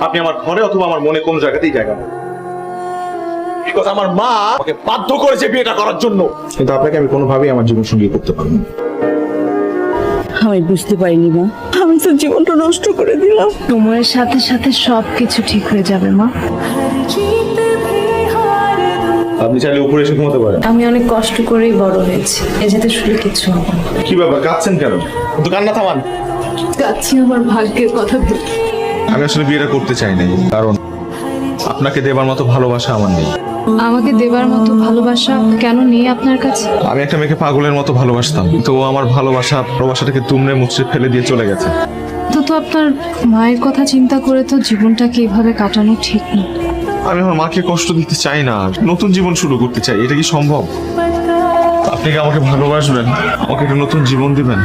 আপনি আমার ঘরে অথবা আমার মনে কোন জায়গাতেই জায়গা নেই। বিকজ আমার মা আমাকে বাধ্য করেছে বিয়েটা করার জন্য। কিন্তু আপনাকে আমি কোনোভাবেই আমার জীবন সঙ্গী করতে পারবো না। আমি বুঝতে পারিনি মা, আমি তো জীবনটা নষ্ট করে দিলাম। সময়ের সাথে সাথে সবকিছু ঠিক হয়ে যাবে মা। আপনি চাইলে উপরে এসে ঘুমাতে পারেন। আমি অনেক কষ্ট করেই বড় হয়েছি, এ যেতে শুনে কিছু হবে না। কি ব্যাপার, কাঁদছেন কেন? কিন্তু কান্না থামান। যাচ্ছি আমার ভাগ্যের কথা ভেবে। আমি আসলে বিয়েটা করতে চাই নাই, কারণ আপনাকে দেবার মতো ভালোবাসা আমার নেই। আমাকে দেবার মতো ভালোবাসা কেন নেই আপনার কাছে? আমি একটা মেয়েকে পাগলের মতো ভালোবাসতাম, তো ও আমার ভালোবাসাটাকে তুমড়ে মুচড়ে ফেলে দিয়ে চলে গেছে। তো আপনার মায়ের কথা চিন্তা করে তো জীবনটাকে এইভাবে কাটানো ঠিক না। আমি আমার মাকে কষ্ট দিতে চাই না, নতুন জীবন শুরু করতে চাই। এটা কি সম্ভব? আপনি কি আমাকে ভালোবাসবেন? আমাকে একটা নতুন জীবন দিবেন?